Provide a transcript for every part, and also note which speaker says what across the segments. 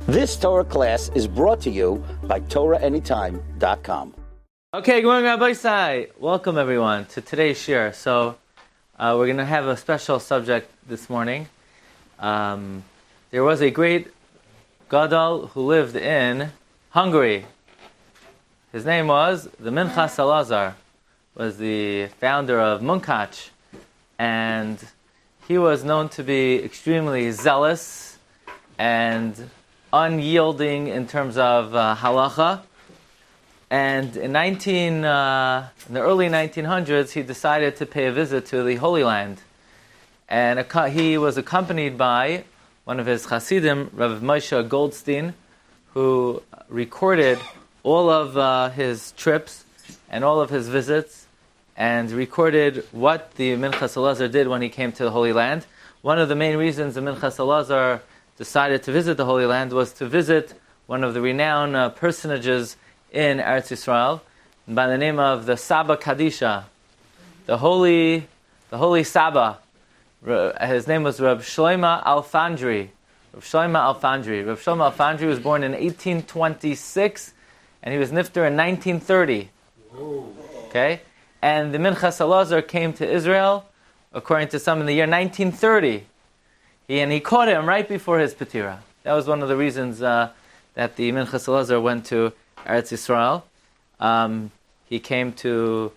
Speaker 1: This Torah class is brought to you by TorahAnytime.com.
Speaker 2: Okay, good morning, Rabbi Sai. Welcome, everyone, to today's Shiur. So, we're going to have a special subject this morning. There was a great Gadol who lived in Hungary. His name was the Minchas Eluzar, was the founder of Minchas, and he was known to be extremely zealous and unyielding in terms of halacha. And in the early 1900s, he decided to pay a visit to the Holy Land. And he was accompanied by one of his Hasidim, Rabbi Moshe Glatstein, who recorded all of his trips and all of his visits, and recorded what the Minchas Eluzar did when he came to the Holy Land. One of the main reasons the Minchas Eluzar decided to visit the Holy Land was to visit one of the renowned personages in Eretz Yisrael by the name of the Saba Kadisha, the holy Saba. His name was Reb Shlomo Alfandri. Reb Shlomo Alfandri was born in 1826, and he was nifter in 1930. Okay, and the Minchas Eluzar came to Israel, according to some, in the year 1930. He caught him right before his Petira. That was one of the reasons that the Minchas Eluzar went to Eretz Yisrael. He came to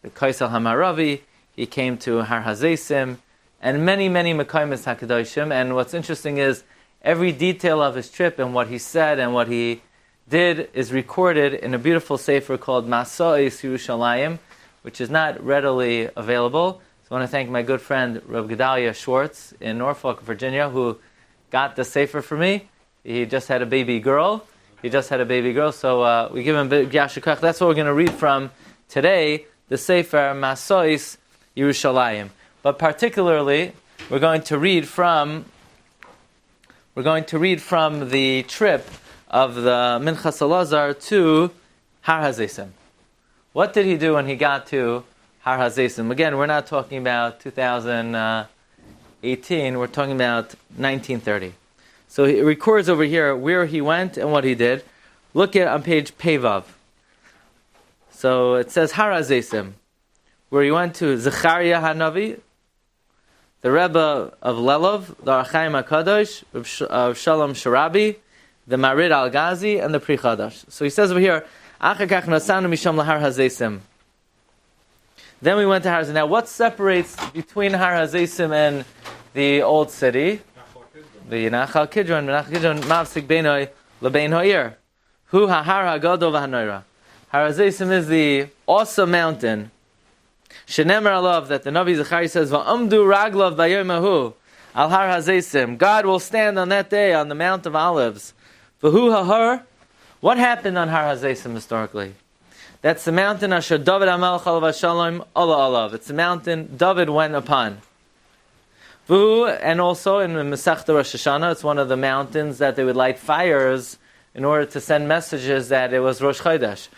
Speaker 2: the Kaisel Hamaravi, he came to Har Hazeisim, and many Mekaymes HaKadoshim. And what's interesting is every detail of his trip and what he said and what he did is recorded in a beautiful sefer called Masa'is Yerushalayim, which is not readily available. So I want to thank my good friend Rav Gedalia Schwartz in Norfolk, Virginia, who got the sefer for me. He just had a baby girl. So we give him a big yashikach. That's what we're going to read from today, the sefer Masa'is Yerushalayim. But particularly, we're going to read from the trip of the Minchas Eluzar to Har Hazeisim. What did he do when he got to Har Hazeisim? Again, we're not talking about 2018, we're talking about 1930. So he records over here where he went and what he did. Look at on page Pevav. So it says Har Hazeisim, where he went to Zechariah Hanavi, the Rebbe of Lelov, the Archaim HaKadosh, of Shalom Sharabi, the Marid Al-Ghazi, and the Pri Chadash. So he says over here, Achar kach nasanu misham lahar Hazeisim. Then we went to Har Hazeisim. Now, what separates between Har Hazeisim and the old city? The Nachal Kidron, mavsik beinoi lebein ha'ir. Hu ha'har ha'gadol v'hanoira. Har Hazeisim is the awesome mountain. Shenemer alav, that the Navi Zechariah says, va'amdu raglav b'yom hahu al Har Hazeisim. God will stand on that day on the Mount of Olives. V'hu ha'har. What happened on Har Hazeisim historically? That's the mountain Asher David HaMelech Alav Shalom Allah Alav. It's the mountain David went upon. And also in the Masechta Rosh Hashanah, it's one of the mountains that they would light fires in order to send messages that it was Rosh Chodesh.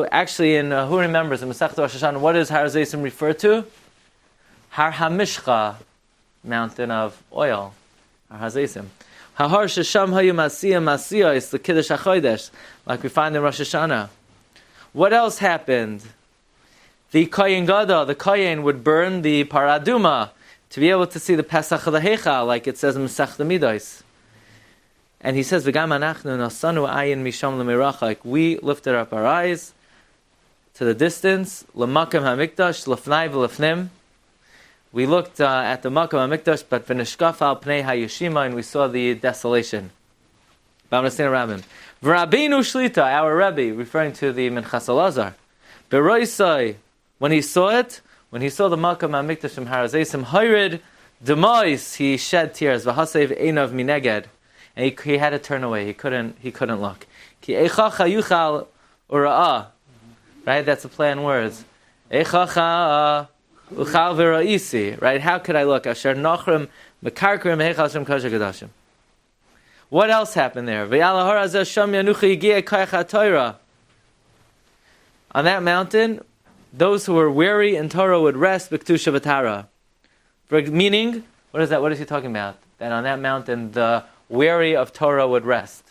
Speaker 2: Actually, who remembers in Masechta Rosh Hashanah, what does Har Hazeisim refer to? Har HaMishcha, mountain of oil. Har Hazeisim. Hahar Shesham Hayu Masiyah is the Kiddush HaChodesh, like we find in Rosh Hashanah. What else happened? The Kohen Gadol, the Kohen would burn the Paraduma to be able to see the Pesach Laheicha, like it says in Masechta Midos. And he says, "V'gam anachnu nasanu ayin misham lemirachak." We lifted up our eyes to the distance. L'makam hamikdash l'fnai v'l'fnim. We looked at the Makam HaMikdash, but v'nishkaf al pnei hayishima, and we saw the desolation. B'amnastin Rabbim. V'rabbeinu shlita, our Rabbi, referring to the Minchas Eluzar. B'roisai, when he saw the Makam HaMikdash from Har Hazeisim, hayrid demois, he shed tears. V'hasev einav mineged, and he had to turn away. He couldn't look. Ki eichacha yuchal ura'ah. Right, that's a play on words. Eichacha uchal v'ra'isi. Right, how could I look? Asher nachrim mekarkrim heichal shem kosher kadashim. What else happened there? On that mountain, those who were weary in Torah would rest b'kedusha v'tara. Meaning, what is that? What is he talking about? That on that mountain, the weary of Torah would rest.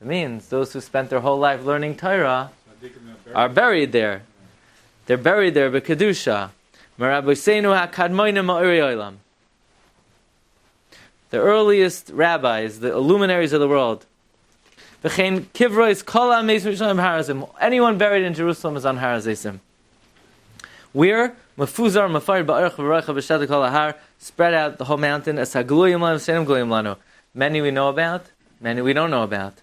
Speaker 2: It means those who spent their whole life learning Torah are buried there. They're buried there by Kedusha. The earliest rabbis, the luminaries of the world. Anyone buried in Jerusalem is on Hazeisim. We're spread out the whole mountain. Many we know about, many we don't know about.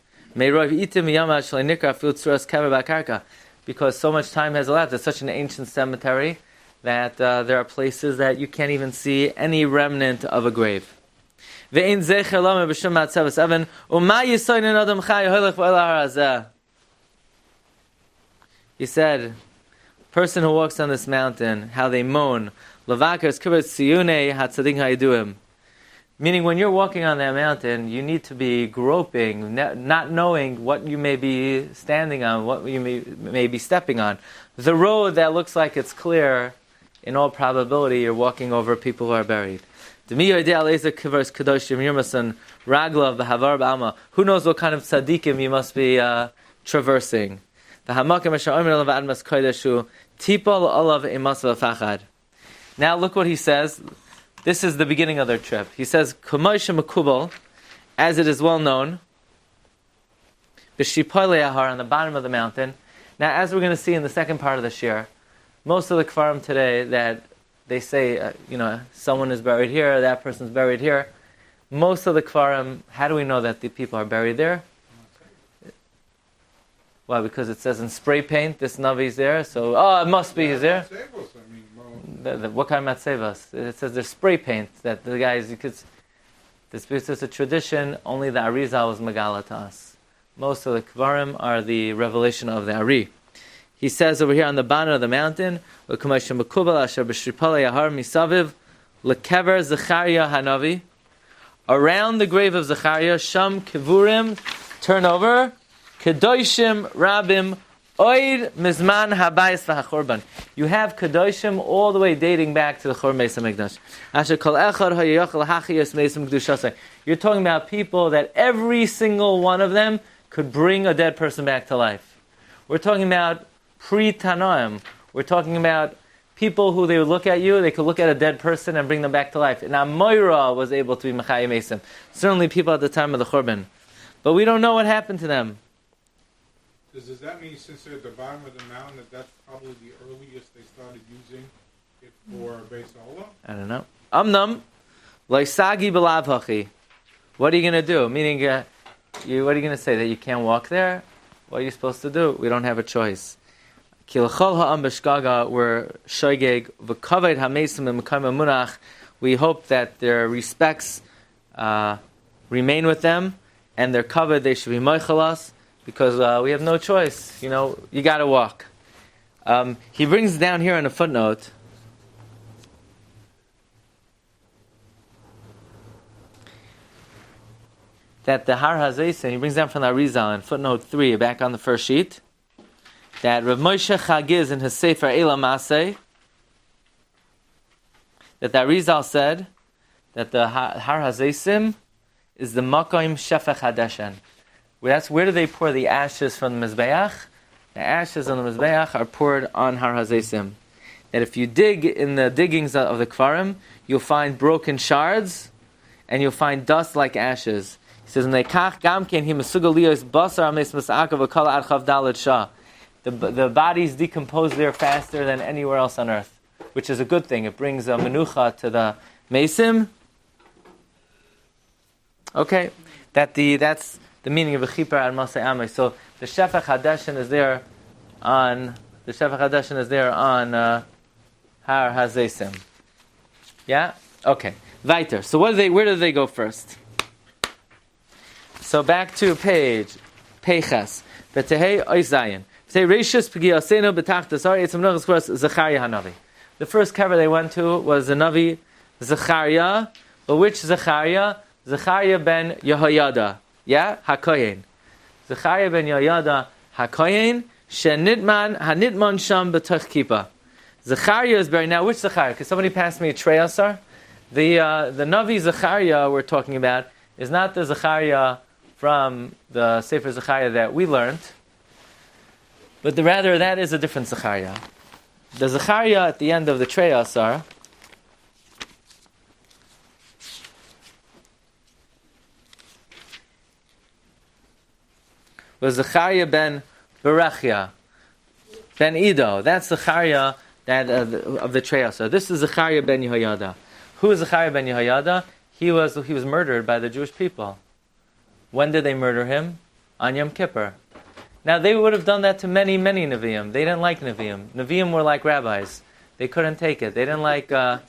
Speaker 2: Because so much time has elapsed. It's such an ancient cemetery that there are places that you can't even see any remnant of a grave. He said, person who walks on this mountain, how they moan, meaning when you're walking on that mountain, you need to be groping, not knowing what you may be standing on, what you may be stepping on. The road that looks like it's clear, in all probability, you're walking over people who are buried. Who knows what kind of tzaddikim you must be traversing? Now look what he says. This is the beginning of their trip. He says, as it is well known, on the bottom of the mountain. Now, as we're going to see in the second part of the Shiur, most of the Kfarim today that they say, someone is buried here, that person's buried here. Most of the Kfarim, how do we know that the people are buried there? Why? Because it says in spray paint, this Navi's there, so, it must be he's there. What kind of matzevas? It says there's spray paint, that the guys, this is a tradition, only the Arizal was Megala to us. Most of the Kvarim are the revelation of the Ari. He says over here on the bottom of the mountain, around the grave of Zechariah, Sham Kivurim, turn over, Kedoshim Rabim, Oid Mizman Habayis V'Hachorban. You have Kedoshim all the way dating back to the Chor Meis HaMikdash. You're talking about people that every single one of them could bring a dead person back to life. We're talking about pre-Tanoim. We're talking about people who they would look at you, they could look at a dead person and bring them back to life. And Amoira was able to be Mechayim Eisim. Certainly people at the time of the Churban. But we don't know what happened to them.
Speaker 3: Does that mean since they're at the bottom of the mountain that that's probably the earliest they started using it for Beis Olah?
Speaker 2: I don't know. Amnam, like Sagi B'Lavhachi. What are you going to do? Meaning, what are you going to say? That you can't walk there? What are you supposed to do? We don't have a choice. Kilachol ha'am b'shgaga were shoygeg v'kaved ha'mesim v'mekayim ha'munach. We hope that their respects remain with them, and their kaved they should be moichalas, because we have no choice. You got to walk. He brings down here in a footnote that the Har Hazeisim, he brings down from the Arizal in footnote 3, back on the first sheet, that Rav Moshe Chagiz in his Sefer Eila Maseh, that the Arizal said that the Har Hazeisim is the Makoim Shefech Hadeshen. That's where do they pour the ashes from the Mizbeach? The ashes on the Mizbeach are poured on Har Hazeisim. That if you dig in the diggings of the Kfarim, you'll find broken shards, and you'll find dust like ashes. He says, the bodies decompose there faster than anywhere else on earth, which is a good thing. It brings a menucha to the mesim. Okay, that's the meaning of a chipar al masay amay. So the Shefach Hadeshen is there on Har Hazeisim. Yeah. Okay. Weiter. So where do they go first? So back to page Peiches. Betehei Oizayin. Say Reishis P'giyasenu B'tachtas Ari Yitzam Nuchas Kros Zechariah Hanavi. The first cover they went to was the Navi Zechariah. But which Zechariah? Zechariah ben Yehoyada. Yeah? HaKoyen. Zechariah ben Yehoyada HaKoyen. Shenitman Hanitman Sham B'tach Kippah. Zechariah is buried. Now which Zechariah? Because somebody passed me a treyasar. The Navi Zechariah we're talking about is not the Zechariah from the Sefer Zechariah that we learned, but rather that is a different Zechariah. The Zechariah at the end of the Treyasar was Zechariah ben Berechia, ben Ido. That's Zechariah of the Treyasar. This is Zechariah ben Yehoyada. Who is Zechariah ben Yehoyada? He was murdered by the Jewish people. When did they murder him? On Yom Kippur. Now they would have done that to many, many Nevi'im. They didn't like Nevi'im. Nevi'im were like rabbis. They couldn't take it. They didn't like the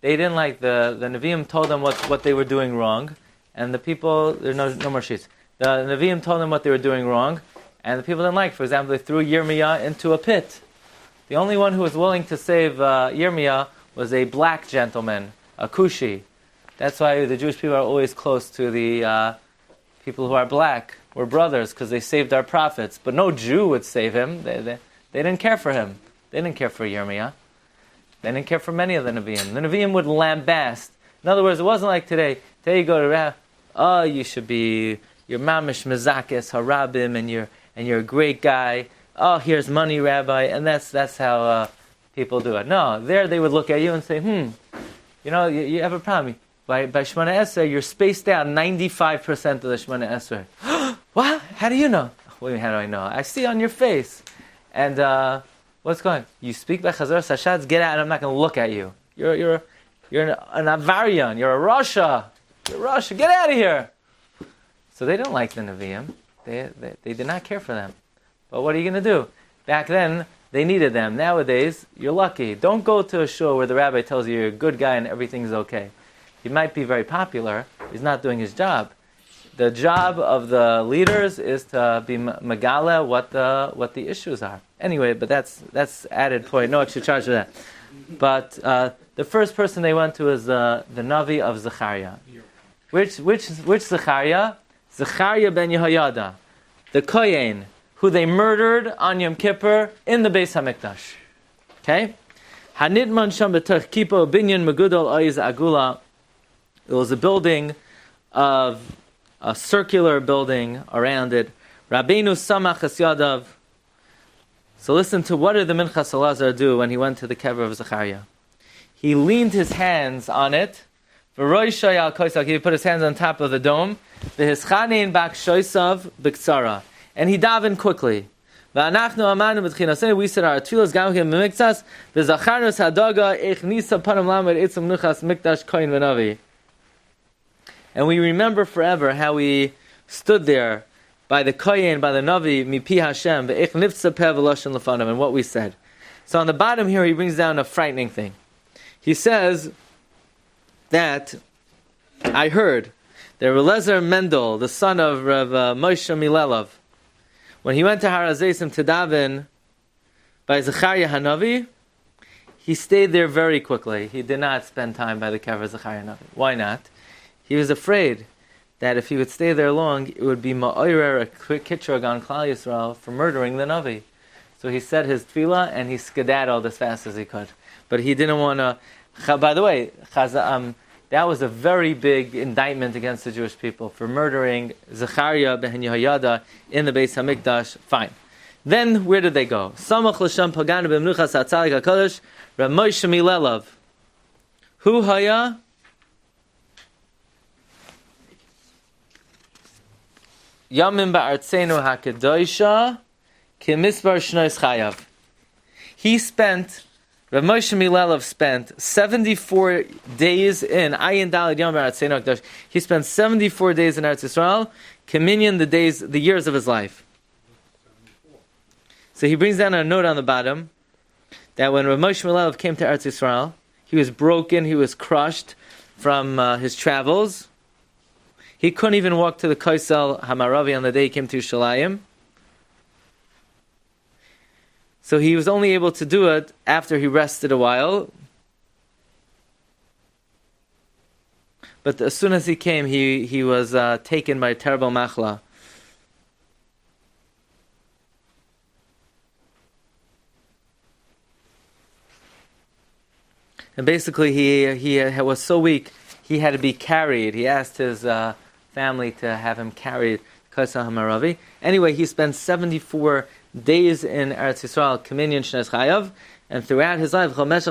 Speaker 2: Nevi'im told them what they were doing wrong, and the people, there's no more sheets. The Nevi'im told them what they were doing wrong, and the people didn't like. For example, they threw Yirmiyah into a pit. The only one who was willing to save Yirmiyah was a black gentleman, a Kushi. That's why the Jewish people are always close to the people who are black. We're brothers because they saved our prophets. But no Jew would save him. They didn't care for him. They didn't care for Yirmiyah. They didn't care for many of the Nevi'im. The Nevi'im would lambast. In other words, it wasn't like today. Today you go to Rabbi, you should be, you're mamish mezakis harabim, and you're a great guy. Oh, here's money, Rabbi, and that's how people do it. No, there they would look at you and say, you have a problem. By Shemana Esrei, you're spaced out 95% of the Shemana Esrei. What? How do you know? What do you mean, how do I know? I see on your face. And what's going on? You speak by Chazar Sashatz, get out, and I'm not going to look at you. You're an Avarian. You're a Rasha. You're a Rasha. Get out of here. So they don't like the Nevi'im. They did not care for them. But what are you going to do? Back then, they needed them. Nowadays, you're lucky. Don't go to a shul where the rabbi tells you you're a good guy and everything's okay. He might be very popular. He's not doing his job. The job of the leaders is to be megala what the issues are. Anyway, but that's added point. No extra charge for that. But the first person they went to is the Navi of Zechariah. Which Zechariah? Zechariah ben Yehoyada, the Kohen, who they murdered on Yom Kippur in the Beis HaMikdash. Okay? Hanidman sham b'tach kipo binyan megudol oiz agula. It was a building of a circular building around it. Rabbeinu samach es yadav. So listen to what did the Minchas Eluzar do when he went to the kever of Zechariah. He leaned his hands on it. He put his hands on top of the dome. And he davened quickly. We said our tefillas gamkim b'miktsas. V'zacharnos hadaga ich nisa panim lamed etzem nuchas mikdash kohen v'navi. And we remember forever how we stood there by the kohen, by the navi, mipi Hashem, v'ich nifza peh v'loshen lefanim, and what we said. So on the bottom here, he brings down a frightening thing. He says that I heard that Eluzar Mendel, the son of Rav Moshe Milelov, when he went to Hazeisim to daven by Zechariah Hanavi, he stayed there very quickly. He did not spend time by the kever of Zechariah Hanavi. Why not? He was afraid that if he would stay there long, it would be ma'orer, a quick kitrug on Klal Yisrael for murdering the Navi. So he said his tefillah and he skedaddled as fast as he could. But he didn't want to. By the way, that was a very big indictment against the Jewish people for murdering Zechariah ben Yehoyada in the Beis HaMikdash. Fine. Then where did they go? Samach l'shem pagana b'mnuchas hatzadik HaKadosh Rav Moshe Milelov. Hu haya? Yamim ba'artzenu hakadoisha kimisbar shnois chayav. Rav Moshe Milelov spent 74 days in Ayin Daled Yom B'Artzenu HaKadosh. He spent 74 days in Eretz Yisrael, communion the years of his life. So he brings down a note on the bottom that when Rav Moshe Milelov came to Eretz Yisrael, he was broken, he was crushed from his travels. He couldn't even walk to the Kaisel Hamaravi on the day he came to Yerushalayim. So he was only able to do it after he rested a while. But as soon as he came, he was taken by a terrible machla. And basically he was so weak, he had to be carried. He asked his family to have him carried Kaisel Hamaravi. Anyway, he spent 74 days in Eretz Yisrael, Kaminyan Shnes Chayav, and throughout his life, throughout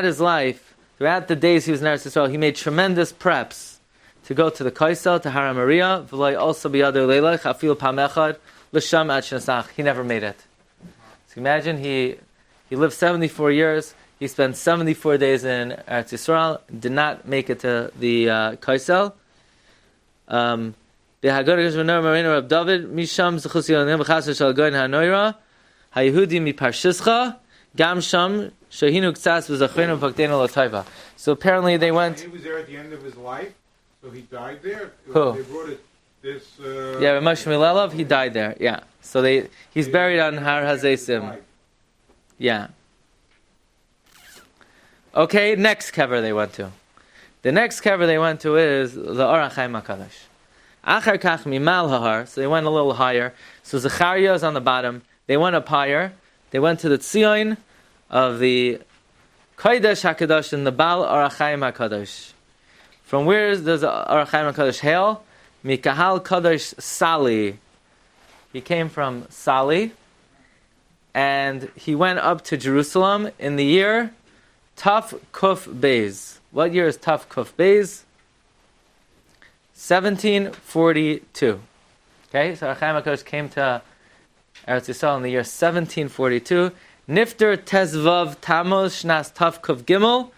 Speaker 2: his life, throughout the days he was in Eretz Yisrael, he made tremendous preps to go to the Kaisel, to Hara Maria, also he never made it. So imagine he lived 74 years, he spent 74 days in Eretz Yisrael, did not make it to the Kaisel. The Haggadah Geshvan Marina Rab David Misham Zechusiyon B'Chasar Shal Goyin HaNoira HaYehudi MiParshischa Gam Sham Shehinu Ktsas V'Zachrinu V'Pakdenu L'Taiva. So apparently they went.
Speaker 3: He was there at the end of his life, so he died there.
Speaker 2: Who?
Speaker 3: They brought it. This.
Speaker 2: Yeah, Moshe Milelov, he died there. Yeah, so he's buried on Har Hazeisim. Yeah. Okay, next kever they went to. The next kever they went to is the Orach Chaim HaKadosh. Achar kach mimal hahar, so they went a little higher. So Zechariah is on the bottom. They went up higher. They went to the Tzion of the Kodesh HaKadosh and the Baal Orach Chaim HaKadosh. From where does the Orach Chaim HaKadosh hail? Mikahal Kadosh Sali. He came from Sali, and he went up to Jerusalem in the year Taf Kuf Beis. What year is Taf Kuf Beis? 1742. Okay, so Orach Chaim HaKadosh came to Eretz Yisrael in the year 1742. Nifter Tezvav Tammuz Shnas Taf Kuf Gimel.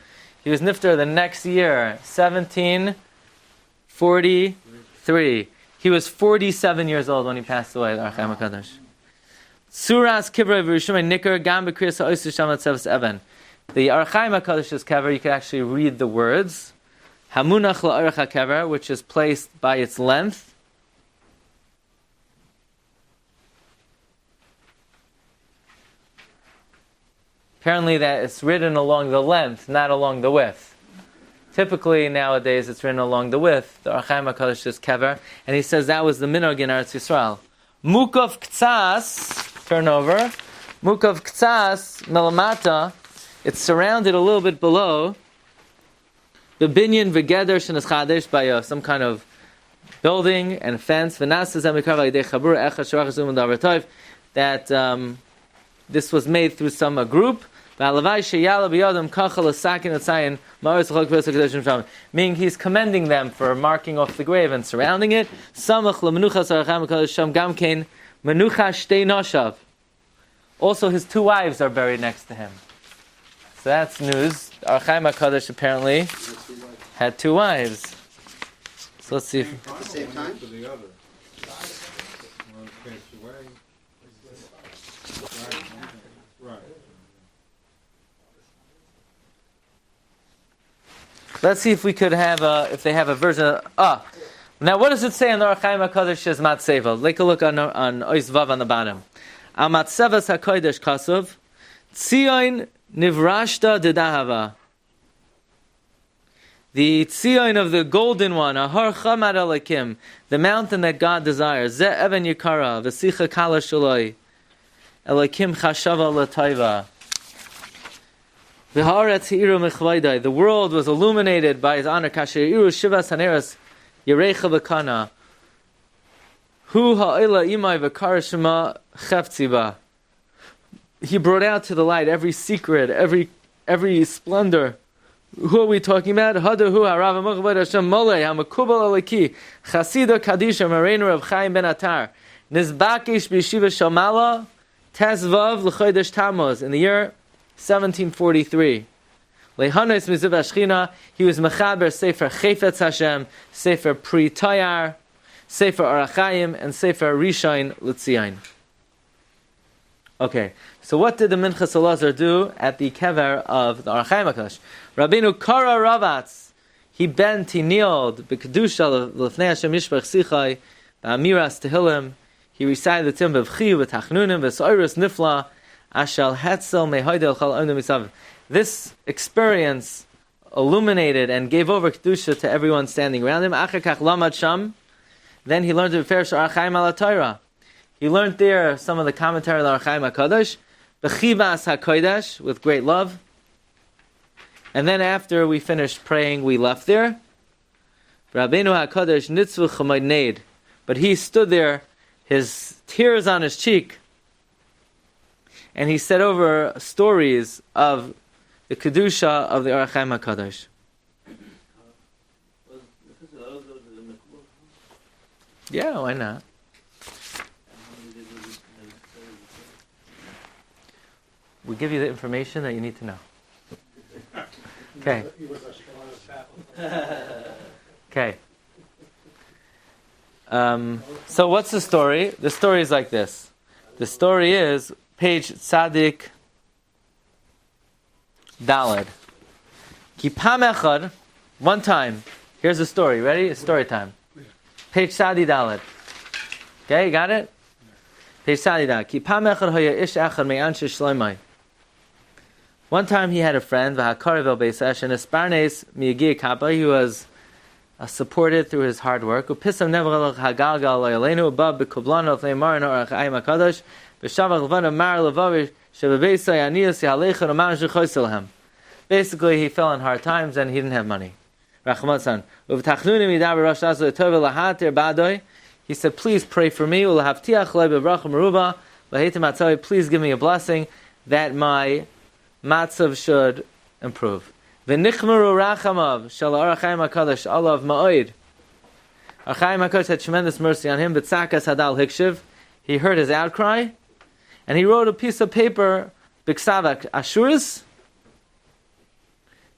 Speaker 2: He was Nifter the next year, 1743. He was 47 years old when he passed away, the Orach Chaim HaKadosh. Suras Kivrei V'Rishumei Nikar Gam B'Kriyas HaOysu Shamat Tzevas Even. The Orach Chaim HaKadosh's kever, you can actually read the words. Hamunach la'orach hakever, which is placed by its length. Apparently that it's written along the length, not along the width. Typically nowadays it's written along the width, the Orach Chaim HaKadosh's kever, and he says that was the minhag in Eretz Yisrael. Mukov ktsas, turn over. Mukov ktsas melamata, it's surrounded a little bit below. The binyan v'geder shenas chadesh by some kind of building and fence. That this was made through some group. Meaning he's commending them for marking off the grave and surrounding it. Also his two wives are buried next to him. So that's news. Orach Chaim HaKadosh apparently had two wives. So let's see if...
Speaker 4: At the same time?
Speaker 2: Let's see if we could have if they have a version of... Now what does it say on the Orach Chaim HaKadosh's Matzeva? Take a look on Ois Vav on the bottom. Al Matzevas HaKodesh Kasov Tzion Nivrashta Dedahava. The Tzion of the golden one, Ahar Chamad Elakim, the mountain that God desires. Ze Even Yikara, V'sicha Kala Shaloi, Elakim Chashava Lataiva. V'haaretz Hi'iru Mechvaydai, the world was illuminated by His honor. Kasher Hi'iru Shivas Haneras, Yerecha V'kana. Hu Ha'ila Imai V'kar Shema Cheftziba. He brought out to the light every secret, every splendor. Who are we talking about? Hadahu Harav Mechved Hashem Molei Hamakubal Alaki Chasida Kadisha Marenu Rav Chaim Ben Atar Nizbakish B'Yeshiva Shamala Tezvav L'Chodesh Tammuz in the year 1743. Lehanes Miziv Ashchina, he was Mechaber Sefer Chefetz Hashem, Sefer Pri Tayar, Sefer Orach Chaim, and Sefer Rishain L'Tzion. Okay, so what did the Minchas Eluzar do at the kever of the Orach Chaim HaKadosh? Rabbeinu Kara Ravatz, he bent, he kneeled, B'Kedusha L'Fnei Hashem Yishbach Sichai, B'Amiras Tehillim, he recited the Tim B'Vchi, V'Tachnunim, V'Soiris Nifla, Ashal Hetzel Mehoidel Chal Ondu Misav. This experience illuminated and gave over Kedusha to everyone standing around him. Acher Kach Lamad Sham, then he learned to refer to Orach Chaim Ala Torah. He learned there some of the commentary of the Orach Chaim HaKadosh, B'chivas HaKodesh, with great love. And then after we finished praying, we left there. Rabbeinu HaKadosh nitzvu chamoid neid. But he stood there, his tears on his cheek, and he said over stories of the Kedusha of the Orach Chaim HaKadosh. Yeah, why not? We give you the information that you need to know. Okay. Okay. So what's the story? The story is like this. The story is page Tzadik Daled. Kipam echad. One time. Here's the story. Ready? It's story time. Page Tzadik Daled. Okay, you got it? Page Tzadik Daled. Kipam echad hoya ish echad me'anshe shloimai. One time he had a friend, v'hakariv el beisesh, and Esparnes miyagi kappa. He was supported through his hard work. Upisam neverelach hagalgal loyalenu above bekublano of neimarin or achayim hakadosh v'shavach levana mar levavish shebebeisay aniyas yahalechan uman shechoyselhem. Basically, he fell in hard times and he didn't have money. Rachmatsan uv'tachnuni midaber rosh aso tov lahatir badoy. He said, "Please pray for me. U'lahavtiach loy bebracha meruba lahetim atzavi. Please give me a blessing that my matzav should improve." V'nichmeru rachamav shel Orach Chaim HaKadosh alav ma'od. Orach Chaim HaKadosh had tremendous mercy on him. B'tzakas hadal hikshiv. He heard his outcry, and he wrote a piece of paper, b'ksavak ashuris.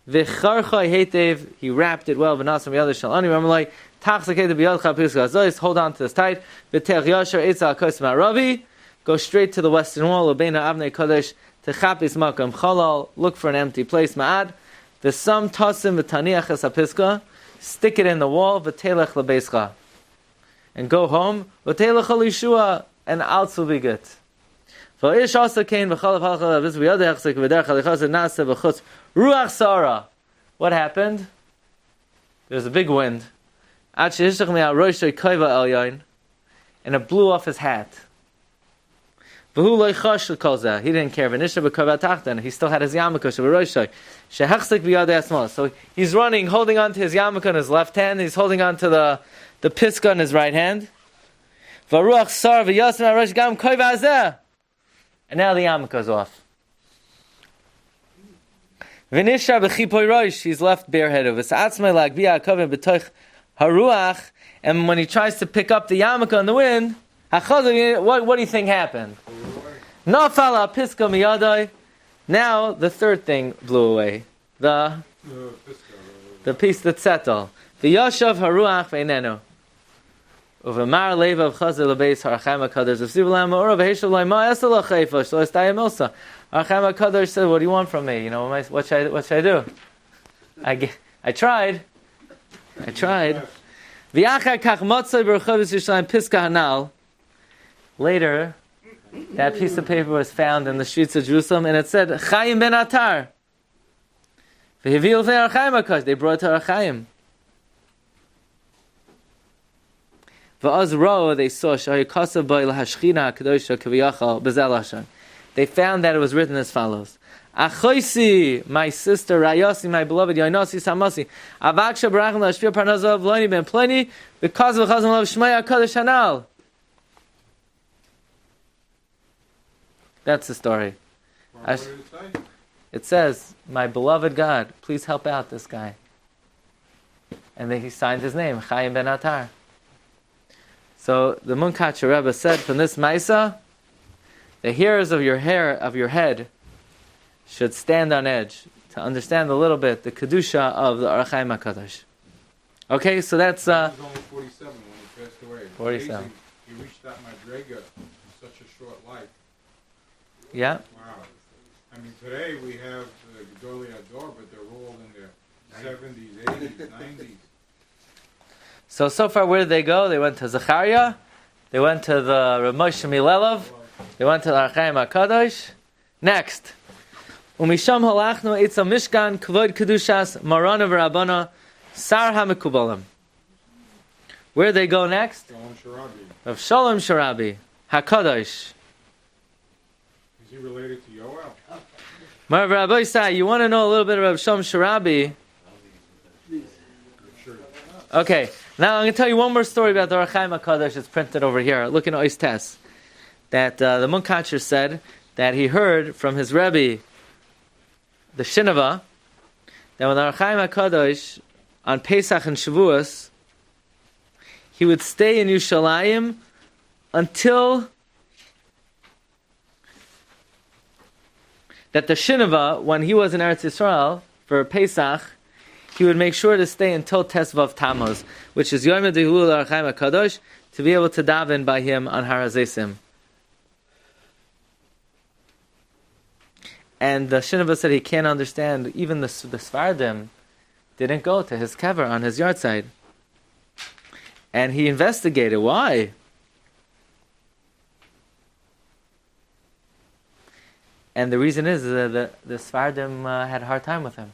Speaker 2: V'charchai hetev. He wrapped it well. V'nasam yadav shel ani ramalai. Tachzakei b'yadcha piska azois. Hold on to this tight. V'tech yashar etza hakos ma'aravi. Go straight to the western wall. Ubeina avnei kodesh. Techapis makam chalal. Look for an empty place. Ma'ad. The sum tasim v'taniach es hapiska, stick it in the wall, v'telech lebeischa, and go home, v'telech alishua, and out will be good. V'ish asa kain v'chalav halachal aviz v'yadeh hechzik v'derech halichas nasa v'chutz ruach sara. What happened? There's a big wind. Ad shehishach me'al roshei koiva el yain, and it blew off his hat. He didn't care. He still had his yarmulke. So he's running, holding on to his yarmulke in his left hand. He's holding on to the piska in his right hand. And now the yarmulke is off. He's left bareheaded. And when he tries to pick up the yarmulke in the wind, what do you think happened? Nafala piska miyadai. Now the third thing blew away. The piece that settled. The yashav haruach veinenu. Uvemar levav chazel lebeis harachim hakadosh v'sivulam ma'ora v'heshav la'ma esel la'chayfa shlo estayim ilsa. Harachim hakadosh said, "What do you want from me? You know, what should I do? I tried. V'achar kach motzei b'rechavis Yerushalayim piska hanal." Later, that piece of paper was found in the streets of Jerusalem, and it said, Chaim ben Atar. They brought it to Orach Chaim. They saw, they found that it was written as follows. Achoisi, my sister, Rayasi, my beloved, Yoinasi, Samasi, Avaksha Barachim Lashvir Parnazov, Loini ben Pliny, because of Chazam Lov Shmaya Kodesh Hanal. That's the story.
Speaker 3: What did it say?
Speaker 2: It says, "My beloved God, please help out this guy." And then he signed his name, Chaim ben Atar. So the Minchas Rebbe said, from this Maisa, the hairs of your head should stand on edge to understand a little bit the Kedusha of the Orach Chaim HaKadosh. Okay, so that's...
Speaker 3: He was only 47 when he passed away.
Speaker 2: 47.
Speaker 3: Amazing. He reached that madrega in such a short life.
Speaker 2: Yeah.
Speaker 3: Wow. I mean, today we have the Gedolei Ador, but they're all in their 70s, 80s, 90s.
Speaker 2: So far, where did they go? They went to Zechariah, they went to the Rav Moshe Milelov, they went to the Orach Chaim HaKadosh. Next. Umisham halachnu etza mishkan kvod kedushas marana v'rabana sar hamekubalim. Where did they go next?
Speaker 3: Shalom Sharabi.
Speaker 2: Rav Shalom Sharabi HaKadosh.
Speaker 3: Is he related to Yoel?
Speaker 2: Rabbi Sai, you want to know a little bit about Shalom Sharabi? Okay, now I'm going to tell you one more story about the Ohr HaChaim HaKadosh. It's printed over here. Look in Ois Tes. That the Munkatcher said that he heard from his Rebbe, the Shinava, that when the Ohr HaChaim HaKadosh, on Pesach and Shavuos, he would stay in Yerushalayim until that the Shinava, when he was in Eretz Yisrael for Pesach, he would make sure to stay until Tesvav Tammuz, which is Yom Dehul Ohr HaChaim HaKadosh, to be able to daven by him on Hazeisim. And the Shinava said he can't understand, even the Sfardim didn't go to his kever on his yard and he investigated why. And the reason is that the Sfardim had a hard time with him.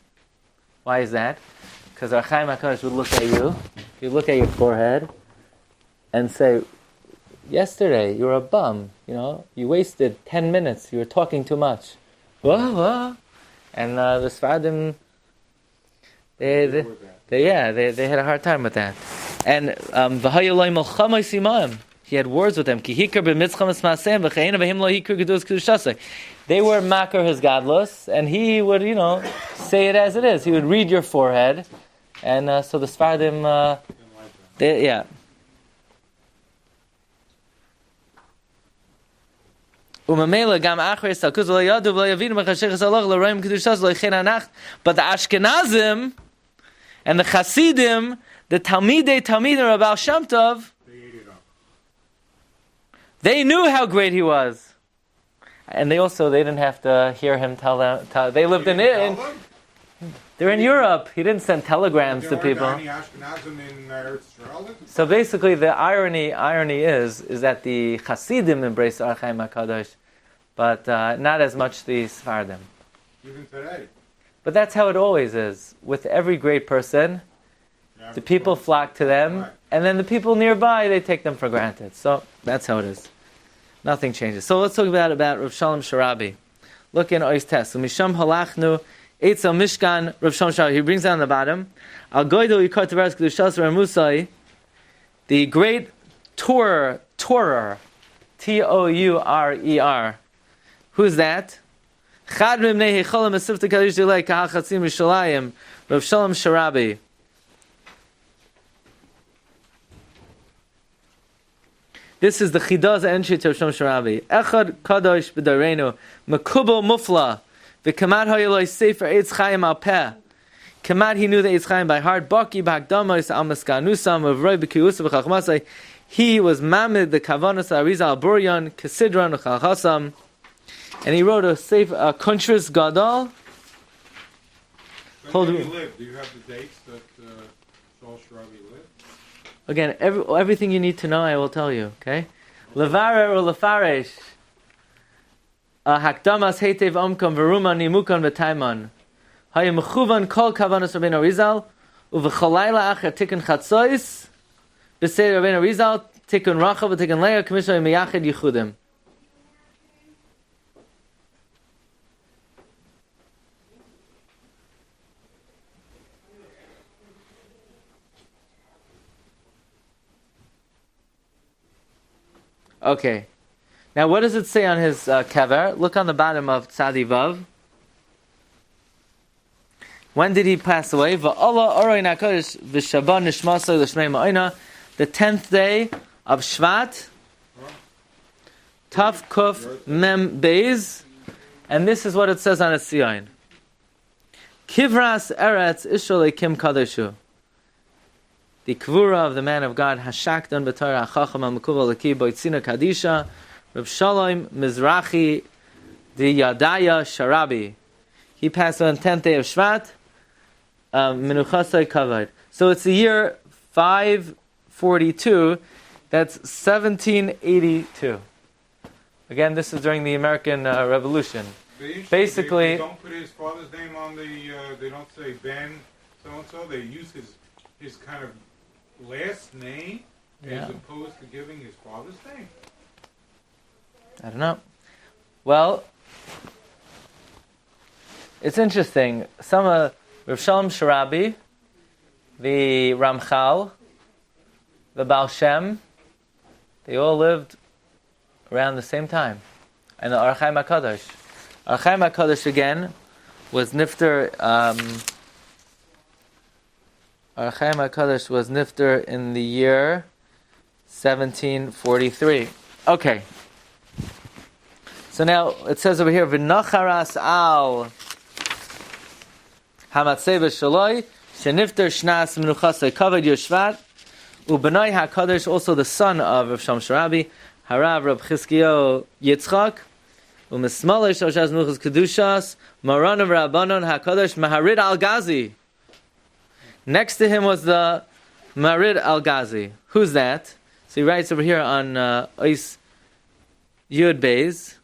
Speaker 2: Why is that? Because Ohr HaChaim HaKadosh would look at you, he'd look at your forehead, and say, yesterday you were a bum, you wasted 10 minutes, you were talking too much. Whoa. And the Sfardim, they had a hard time with that. And he had words with them. They were makar his gadlus, and he would, say it as it is. He would read your forehead, and so the Sfardim, yeah. But the Ashkenazim and the Hasidim, the Talmidei Rabbi Shem Tov, they knew how great he was. And they didn't have to hear him tell them. They lived they're in Europe. He didn't send telegrams to people. So basically, the irony is that the Hasidim embrace Ohr HaChaim HaKadosh, but not as much the Sfardim.
Speaker 3: Even today.
Speaker 2: But that's how it always is. With every great person, the people flock to them, and then the people nearby, they take them for granted. So that's how it is. Nothing changes. So let's talk about Rav Shalom Sharabi. Look in Ois Tes. Misham halachnu etzel mishkan Rav Shalom Sharabi. He brings down the bottom. Al goydel yikar tevaras kedushas v'ramusai. The great Torah, Tourer. Who's that? Chad mimnei hecholim esifta kadosh dilei kahal chatzim Yerushalayim. Rav Shalom Sharabi. This is the Chidaz entry to Rav Shalom Sharabi. Echad kadosh b'dareinu mekubal mufla v'kamad hayeloi sefer eitz chayim al peh. Kamad, he knew the eitz chayim by heart. Baki b'hakdamos al maskanusam v'roi b'kiyusa v'chachmasai. He was mamid the kavanos Arizal al buryan kesidron v'chalchasam, and he wrote a Kuntras Gadol.
Speaker 3: When did he live? Do you have the dates that Shalom Sharabi lived?
Speaker 2: Again, everything you need to know, I will tell you. Okay, levarer or lefaresh, hakdamas heitev omkom veruman nimukan v'taiman, hayim mechuvan kol kavanos Rabbeinu Arizal uv'chalayla acher tikkun chatzois b'sei Rabbeinu Arizal tikkun rachav v'tikkun leah k'mishay miyachid yichudim. Okay, now what does it say on his kever? Look on the bottom of Tzadi Vav. When did he pass away? The 10th day of Shvat, Tav Kuf Mem Beis, and this is what it says on his Siyon. Kivras Eretz Ishol Kim Kadeshu. The Kvura of the man of God, Hashakdan B'Torah Chacham HaMekuval Leki Boitzina Kadisha, Reb Shalom Mizrachi the Yadaya Sharabi. He passed on 10th day of Shvat, Menuchasai Kavod. So it's the year 542, that's 1782. Again, this is during the American Revolution. Basically,
Speaker 3: they don't put his father's name on they don't say Ben so-and-so, they use his kind of last name as opposed to giving his father's name.
Speaker 2: I don't know. Well, It's interesting. Some of Rav Shalom Sharabi, the Ramchal, the Baal Shem, they all lived around the same time. And the Or HaChaim HaKadosh. Or HaChaim HaKadosh again was nifter. Or HaChaim HaKadosh was nifter in the year 1743. Okay. So now it says over here, V'nacharas al hamatzei v'shaloi shenifter shnas menuchasei kavod yoshvat u'benai hakadosh, also the son of Rav Shalom Sharabi, harav Rab Chizkiyo Yitzchak u'mismalei shoshas menuchas kedushas maran of Rabbanon hakadosh Maharid al-Gazi. Next to him was the Maharid al-Gazi. Who's that? So he writes over here on Ois Yud Beis.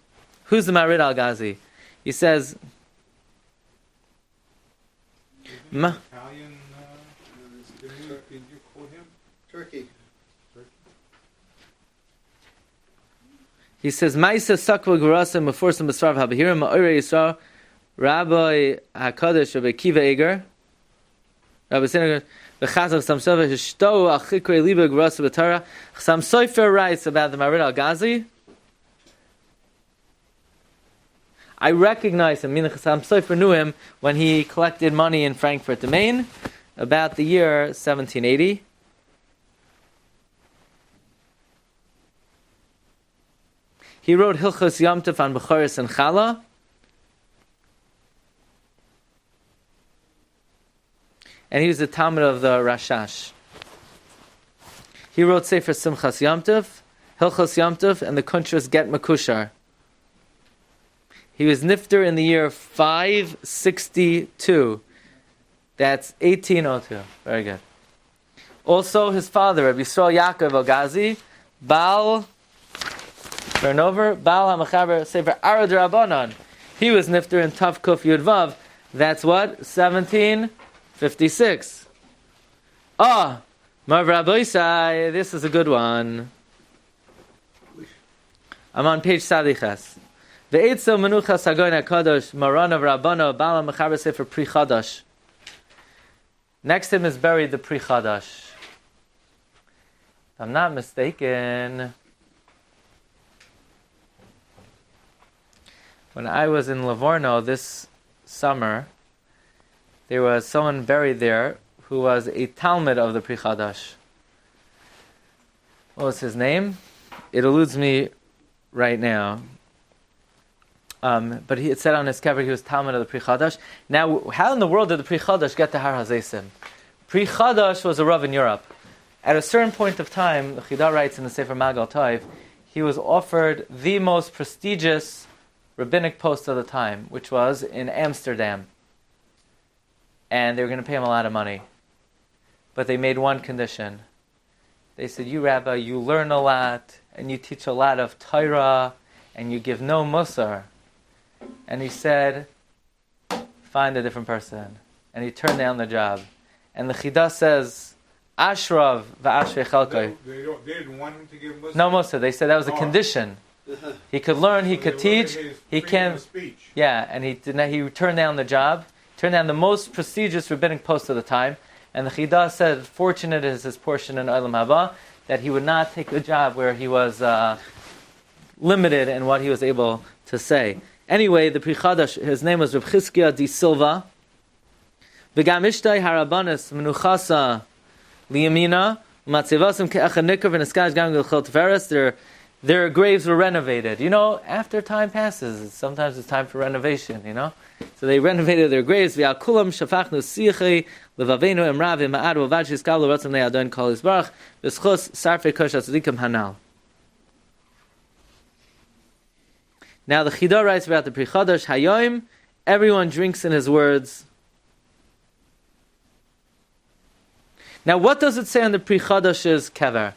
Speaker 2: Who's the Maharid al-Gazi? He says,
Speaker 3: Italian, did you quote him?
Speaker 4: Turkey.
Speaker 2: He says, Maisa Sakva Gurasa Meforsim Basrav Habahirim Ma'ore Yisrael Rabbi HaKadosh Rabbi Kiva Eger Rabbi Sinagar V'chazav Samsova Hishto Achikre Liba Gurasa B'Torah. Sam Sofer writes about the Maharid al-Gazi. I recognize him. Sam Sofer knew him when he collected money in Frankfurt am Main about the year 1780. He wrote Hilchos Yom Tov on Bechoros and Chala. And he was the Talmud of the Rashash. He wrote Sefer Simchas Yom Tov, Hilchos Yom Tov, and the Kuntras Get Makushar. He was nifter in the year 562. That's 1802. Very good. Also, his father, Rabbi Yisrael Yaakov al-Gazi, Baal, turn over, Baal HaMachaber Sefer Arad Rabbanon. He was nifter in Tav Kuf Yud Vav. That's what? 1756. Mar Rabbi Isai, this is a good one. I'm on page Sadichas. Ve'etzel menuchas hagoyin hakadosh maran of Rabbano Baal HaMachaber Sefer Pri Chadash. Next to him is buried the Pri Chadash. If I'm not mistaken, when I was in Livorno this summer, there was someone buried there who was a Talmud of the Pri Chadash. What was his name? It eludes me right now. But it said on his cover he was Talmud of the Pri Chadash. Now, how in the world did the Pri Chadash get to Har Hazeisim? Pri Chadash was a Rav in Europe. At a certain point of time, the Chida writes in the Sefer Magal Tov, he was offered the most prestigious rabbinic post of the time, which was in Amsterdam. And they were going to pay him a lot of money. But they made one condition. They said, you Rabbi, you learn a lot, and you teach a lot of Torah, and you give no musar. And he said, find a different person. And he turned down the job. And the Chida says, Ashrav v'ashrei chalkoi.
Speaker 3: They didn't want him to give Muslim?
Speaker 2: No musar. They said that was a condition. He could learn, he could teach, he can. Yeah, and he turned down the job, turned down the most prestigious rabbinic post of the time. And the Chida said, fortunate is his portion in Olam Haba, that he would not take a job where he was limited in what he was able to say. Anyway, the Pri Chadash, his name was Reb Chizkiya di Silva. V'gam ishtai harabanis menuchasa liyamina u'matzevasim ke'echa nikar v'neskaj gam g'lchol teferes. Their graves were renovated. You know, after time passes, sometimes it's time for renovation, you know. So they renovated their graves. V'al kulam shafachnu sichi levavenu emrav ma'ad v'avad shiskav l'ratzim le'adon kol yisbarach v'schus sarfei kosh atzadikim hanal. Now the Chida writes about the Pri Chadash, Hayoim, everyone drinks in his words. Now what does it say on the Pri Chadash's kever?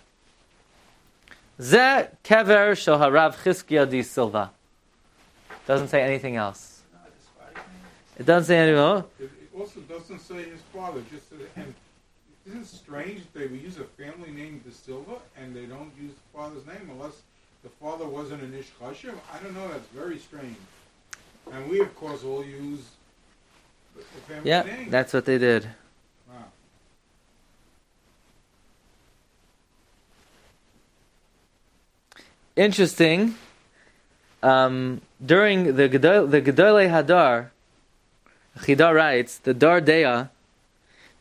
Speaker 2: Zeh kever shel harav Chizkiya di Silva. Doesn't say anything else. It doesn't say anything else.
Speaker 3: It also doesn't say his father, just and isn't it strange that they would use a family name De Silva and they don't use the father's name unless the father wasn't an Ish Chashiv? I don't know, that's very strange. And we, of course, all use family
Speaker 2: Yeah,
Speaker 3: name.
Speaker 2: that's what they did.
Speaker 3: Wow.
Speaker 2: Interesting. During the Gedolei Hadar, Chida writes, the Dar Deya,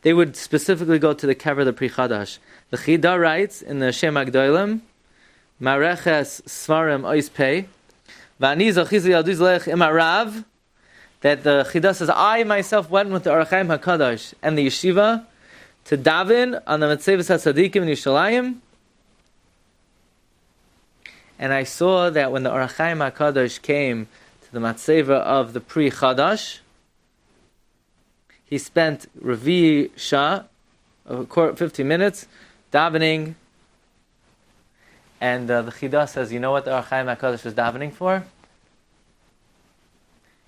Speaker 2: they would specifically go to the kever of the Pri Chadash. The Chida writes in the Shem HaGdolim, Mareches Svarim Ois Pei, V'ani Zochizu Yalduz Lech Im Arav, that the Chida says, I myself went with the Orach Chaim HaKadosh and the yeshiva to daven on the Metzeves HaSadikim in Yerushalayim, and I saw that when the Orach Chaim HaKadosh came to the Matzeva of the Pri Chadash, he spent Revi Shah, 15 minutes, davening, and the Chida says, you know what the Orach Chaim HaKadosh was davening for?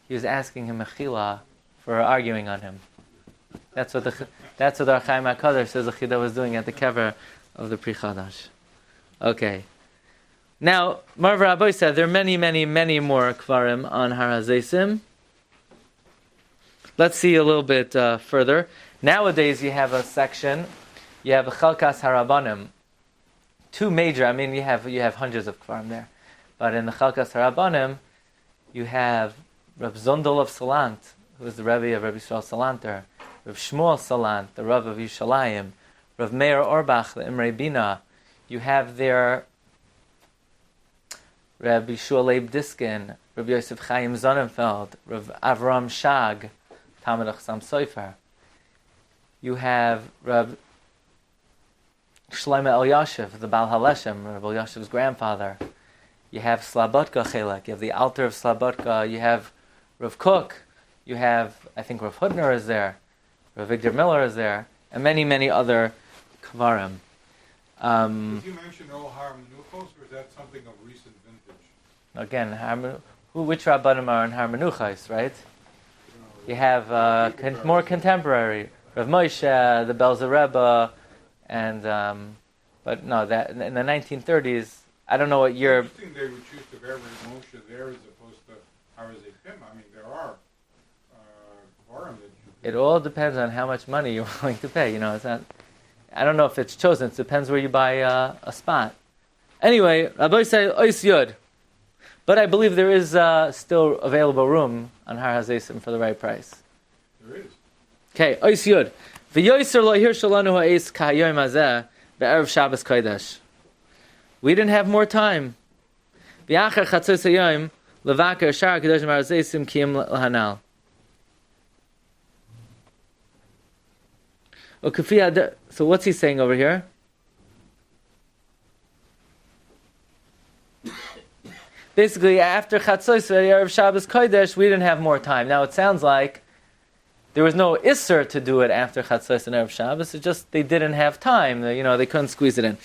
Speaker 2: He was asking him mechila for arguing on him. That's what the Orach Chaim HaKadosh says the Chida was doing at the kever of the Pri Chadash. Okay. Now, Marv Rabbi said there are many, many, many more kvarim on Har Hazeisim. Let's see a little bit further. Nowadays, you have a section. You have a Chalkas Harabanim. Two major. I mean, you have hundreds of kvarim there, but in the Chalkas Harabanim, you have Rav Zondel of Salant, who is the Rebbe of Rabbi Yisrael Salanter, Rav Shmuel Salant, the Rav of Yushalayim, Rav Meir Orbach, the Imrei Bina. You have there Rabbi Shua Leib Diskin, Rabbi Yosef Chaim Sonnenfeld, Rav Avram Shag, Talmid Chasam Sofer. You have Rav Shlomo Elyashiv, the Baal HaLeshem, Rav Elyashiv's grandfather. You have Slabotka Chelek, you have the Alter of Slabotka, you have Rav Kook, you have, I think Rav Hutner is there, Rav Victor Miller is there, and many, many other Kvarim.
Speaker 3: Did you mention Ol Har Menuchos, or is that something of recent vintage?
Speaker 2: Again, which Rabbanim are in Har Menuchos, right? You have more contemporary, Rav Moshe, the Belzer Rebbe, and but no, that in the 1930s. I don't know what year.
Speaker 3: It's interesting they would choose to bury Moshe there as opposed to Har Hazeisim. I mean, there are kvarim that you.
Speaker 2: It all depends on how much money you're willing to pay. You know, it's not. I don't know if it's chosen. It depends where you buy a spot. Anyway, Rabbi say Ois Yud, but I believe there is still available room on Har Hazeisim for the right price.
Speaker 3: There is.
Speaker 2: Okay, Ois Yud. V'yoyser lo hir shalanu ha'es ka'hayoyim hazeh be'erev Shabbos Kodesh. We didn't have more time. V'achar chatzos hayoyim levaker shar kadoshim Har Hazeisim kiyim lahanal. So what's he saying over here? Basically, after Chatzos Erev Shabbos Kodesh, we didn't have more time. Now it sounds like there was no Isser to do it after Chatzos and Erev Shabbos. It's just they didn't have time. They couldn't squeeze it in.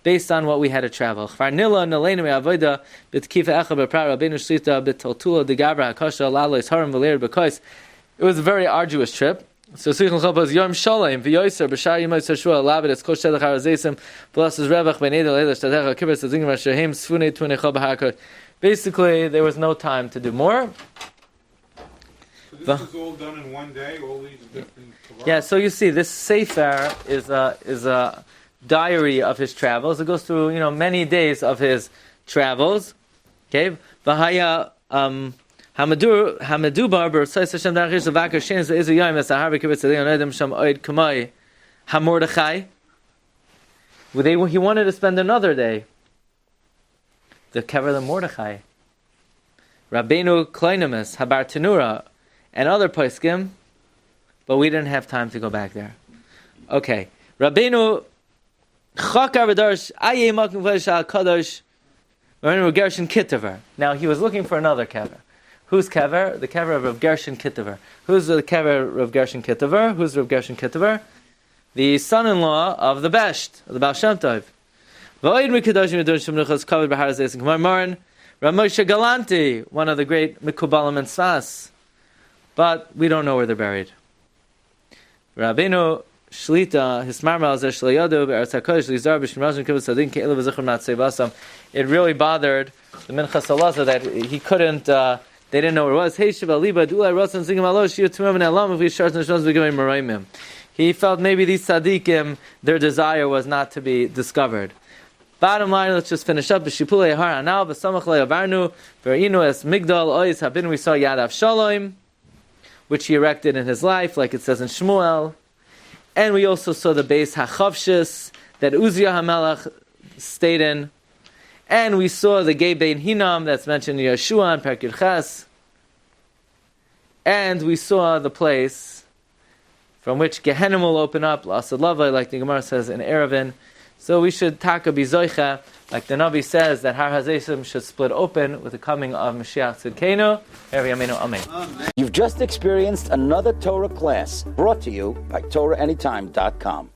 Speaker 2: Based on what we had to travel. It was a very arduous trip. So Sichel Chopos Yom Shalom v'Yoser b'Shar Yimot Shashua Lavid Es Kol Shedach Har Hazeisim Blesses Revach B'nei Leila Shtadecha Kibbutz Tzingim Hashem Sfunei Tunecha B'Hakot. Basically, there was no time to do more.
Speaker 3: So this was all done in one day. All these different.
Speaker 2: Yeah. So you see, this Sefer is a diary of his travels. It goes through many days of his travels. Okay. V'Haya Hamadubar b'Rosais Hashem Darachish Levakar Shein Izu Yom Esahar B'Kibbutz Tzaddikim Nedem Sham Oid Kamai HaMordechai. He wanted to spend another day. The kever the Mordechai, Rabbeinu Kleinimus Habar Tenura, and other poskim, but we didn't have time to go back there. Okay, Rabbeinu Chakar v'Darsh Ayei Makim V'Shal Kadosh Rabbeinu Gershon Kitaver. Now he was looking for another kever. Who's kever? The kever of Rav Gershon Kitaver. Who's the kever of Rav Gershon Kitaver? Who's Rav Gershon Kitaver? The son-in-law of the Besht, of the Baal Shem Tov. V'oid Mikadoshim Yadun Shem Nuchas covered by Har Hazeisim K'mar Maran Rav Moshe Galanti, one of the great Mikubalim and Sfas. But we don't know where they're buried. Rabbeinu Shlita Hismarmal Zeh Shlayadu Be'Eretz HaKodesh Eluzar B'Shem Rajim Kibbutz Tzaddikim Ke'elu V'Zichron Matzei Basam. It really bothered the Minchas Eluzar that he couldn't They didn't know where it was. Hey, Shiva Liba, Dulai Rasan Zingim Alo, Shiur Tumam and Elam, if we shart and Shons begin Maraimim. He felt maybe these tzaddikim, their desire was not to be discovered. Bottom line, let's just finish up. B'shipulei har anal, b'samach le'avarnu, v'reinu es migdal ois habin, we saw Yad Avshalom, which he erected in his life, like it says in Shmuel. And we also saw the base Hachavshis, that Uzziah HaMelech stayed in. And we saw the Gei Bein Hinam, that's mentioned in Yeshua and Perkir Ches. And we saw the place from which Gehenim will open up, L'asad Lavai, like the Gemara says in Erevin. So we should taka bizoicha, like the Navi says, that Har Hazeisim should split open with the coming of Mashiach Tzidkenu. Amen.
Speaker 1: You've just experienced another Torah class brought to you by TorahAnytime.com.